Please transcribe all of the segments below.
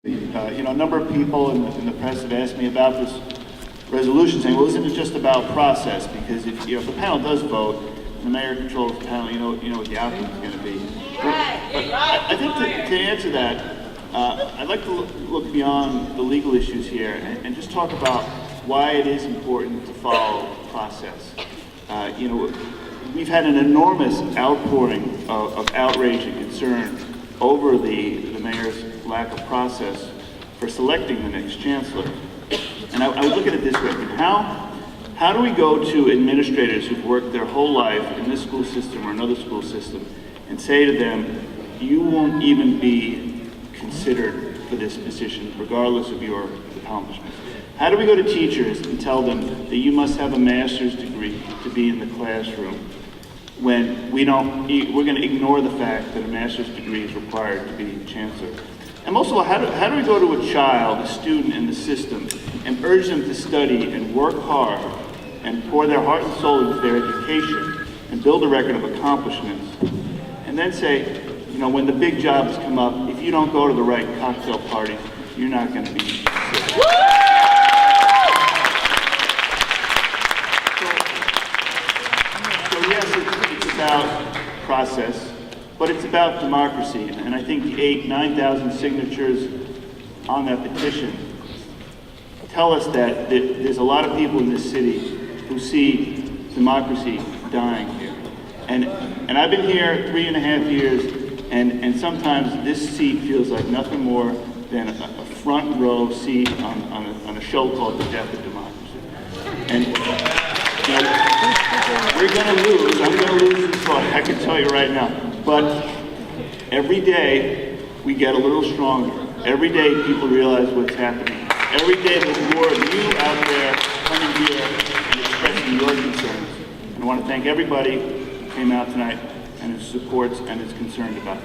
A number of people in the press have asked me about this resolution, saying, well, isn't it just about process? Because if the panel does vote, the mayor controls the panel, you know what the outcome is going to be. But I think to answer that, I'd like to look beyond the legal issues here and just talk about why it is important to follow process. We've had an enormous outpouring of outrage and concern over the mayor's lack of process for selecting the next chancellor. And I would look at it this way: how do we go to administrators who've worked their whole life in this school system or another school system and say to them, you won't even be considered for this position regardless of your accomplishments? How do we go to teachers and tell them that you must have a master's degree to be in the classroom when we're going to ignore the fact that a master's degree is required to be chancellor? And most of all, how do we go to a child, a student in the system, and urge them to study and work hard and pour their heart and soul into their education and build a record of accomplishments, and then say, when the big jobs come up, if you don't go to the right cocktail parties, you're not going to be considered. So yes, it's about process, but it's about democracy. And I think the 9,000 signatures on that petition tell us that there's a lot of people in this city who see democracy dying here. And I've been here 3.5 years, and sometimes this seat feels like nothing more than a front row seat on a show called The Death of Democracy. And we're going to lose. I'm going to lose this fight, I can tell you right now. But every day we get a little stronger. Every day people realize what's happening. Every day there's more of you out there coming here and expressing your concerns. And I want to thank everybody who came out tonight and who supports and is concerned about it.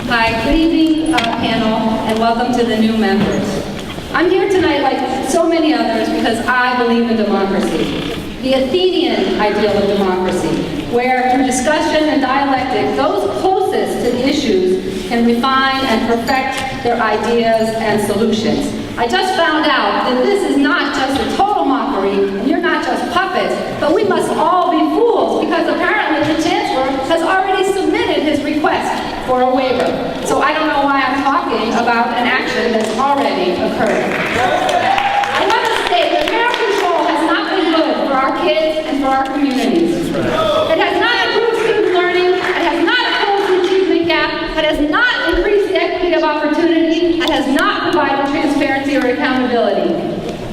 Hi, good evening, panel, and welcome to the new members. I'm here tonight, like so many others, because I believe in democracy, the Athenian ideal of democracy, where through discussion and dialectic, those closest to the issues can refine and perfect their ideas and solutions. I just found out that this is not just a total mockery, and you're not just puppets, but we must all be fools, because apparently the Chancellor has already submitted his request for a waiver. So I don't know why I'm talking about an action that's already occurred. I want to state that mayor control has not been good for our kids and for our communities. It has not improved student learning, it has not closed the achievement gap, it has not increased the equity of opportunity, it has not provided transparency or accountability.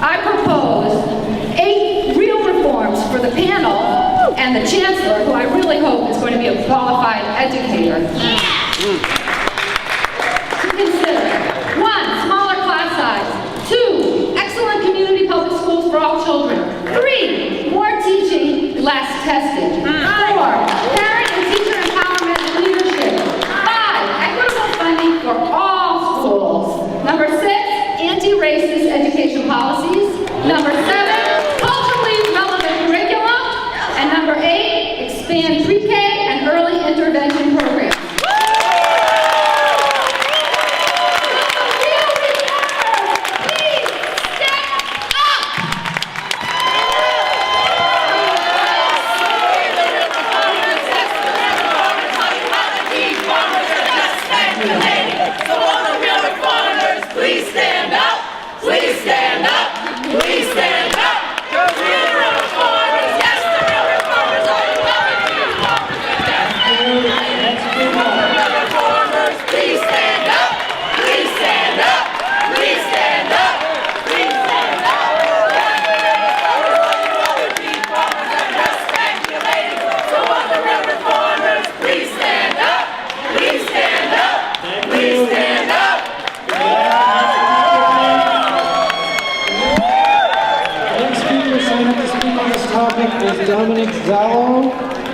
I propose 8 real reforms for the panel and the Chancellor, who I really hope is going to be a qualified educator, to consider. 1, smaller class size. 2, excellent community public schools for all children. 3, more teaching, less testing. 4, parent and teacher empowerment and leadership. 5, equitable funding for all schools. Number 6, anti-racist education policies. Number 7, culturally relevant curriculum. And number 8, expand pre-K and early intervention programs.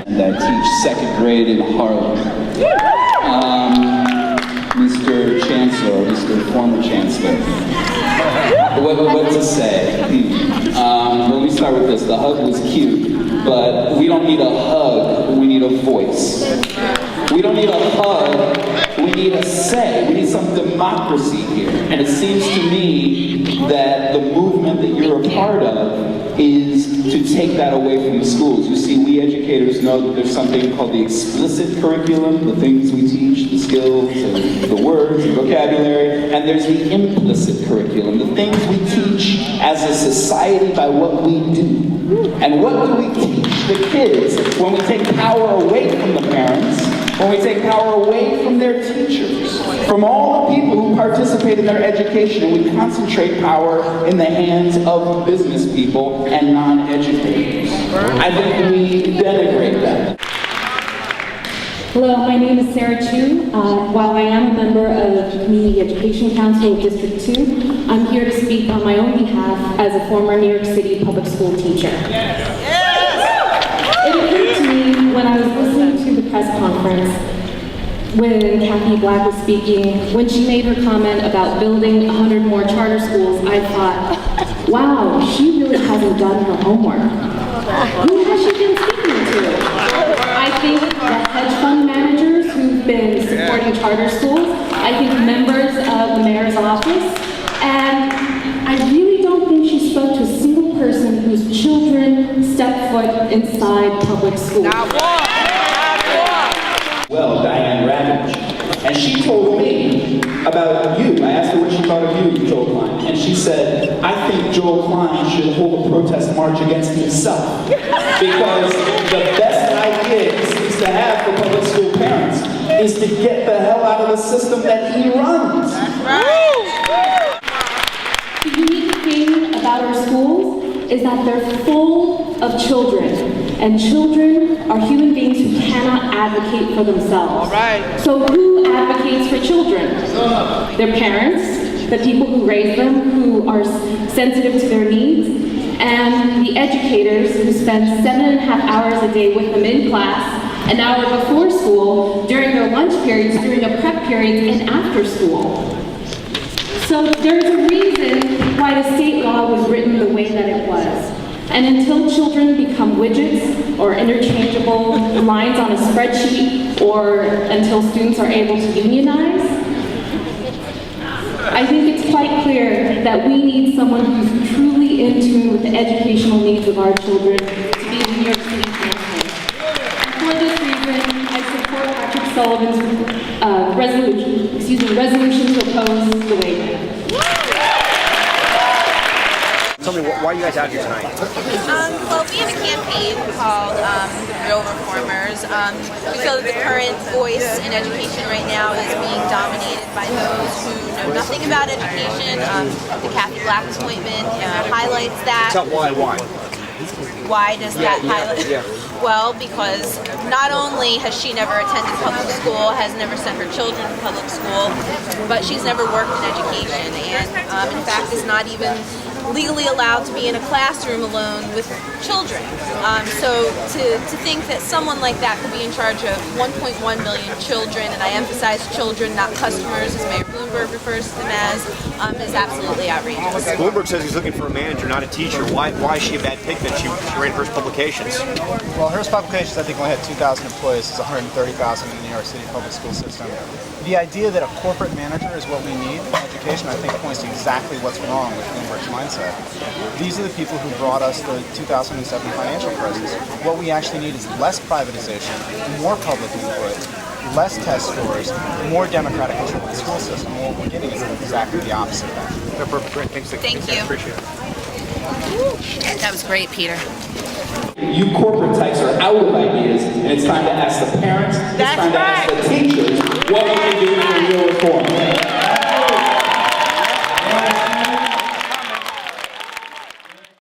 And I teach second grade in Harlem. Mr. Chancellor, Mr. Former Chancellor, what to say? Let me start with this. The hug was cute, but we don't need a hug, we need a voice. We don't need a hug, we we need a say, we need some democracy here. And it seems to me that the movement that you're a part of is to take that away from the schools. You see, we educators know that there's something called the explicit curriculum, the things we teach, the skills, and the words, and vocabulary, and there's the implicit curriculum, the things we teach as a society by what we do. And what do we teach the kids when we take power away from the parents, when we take power away from their teachers, from all the people who participate in their education, and we concentrate power in the hands of business people and non-educators? I think we denigrate that. Hello, my name is Sarah Chu. While I am a member of the Community Education Council of District 2, I'm here to speak on my own behalf as a former New York City public school teacher. It occurred to me when I was listening to the press conference when Cathie Black was speaking, when she made her comment about building 100 more charter schools, I thought, wow, she really hasn't done her homework. Who has she been speaking to? I think the hedge fund managers who've been supporting charter schools, I think members of the mayor's office, and I really don't think she spoke to a single person whose children step foot inside public schools. Well, Diane Ravitch, and she told me about you. I asked her what she thought of you, Joel Klein, and she said, I think Joel Klein should hold a protest march against himself, because the best idea he seems to have for public school parents is to get the hell out of the system that he runs. The unique thing about our schools is that they're full of children, and children are human beings who cannot advocate for themselves. All right. So who advocates for children? Their parents, the people who raise them, who are sensitive to their needs, and the educators who spend 7.5 hours a day with them in class, an hour before school, during their lunch periods, during a prep period, and after school. So there's a reason why the state law was written the way that it was. And until children become widgets or interchangeable lines on a spreadsheet, or until students are able to unionize, I think it's quite clear that we need someone who's truly in tune with the educational needs of our children to be the New York City Council. And for this reason, I support Patrick Sullivan's resolution to oppose the waiver. Tell me, why are you guys out here tonight? Well, we have a campaign called Real Reformers. We feel that the current voice in education right now is being dominated by those who know nothing about education. The Cathie Black appointment highlights that. Tell why. Why does that highlight? Well, because not only has she never attended public school, has never sent her children to public school, but she's never worked in education, and in fact is not even legally allowed to be in a classroom alone with children. So to think that someone like that could be in charge of 1.1 million children, and I emphasize children, not customers, as Mayor Bloomberg refers to them as, is absolutely outrageous. Bloomberg says he's looking for a manager, not a teacher. Why is she a bad pick that she ran Hearst Publications? Well, Hearst Publications, I think, only had 2,000 employees. It's 130,000 in the New York City public school system. The idea that a corporate manager is what we need in education, I think, points to exactly what's wrong with Bloomberg's mindset. These are the people who brought us the 2007 financial crisis. What we actually need is less privatization, more public input, less test scores, more democratic control of the school system. What we're getting is exactly the opposite of that. Perfect. Thanks. Thank you. Appreciate it. That was great, Peter. You corporate types are out of ideas, and it's time to ask the parents, it's time to ask the teachers what we can do for real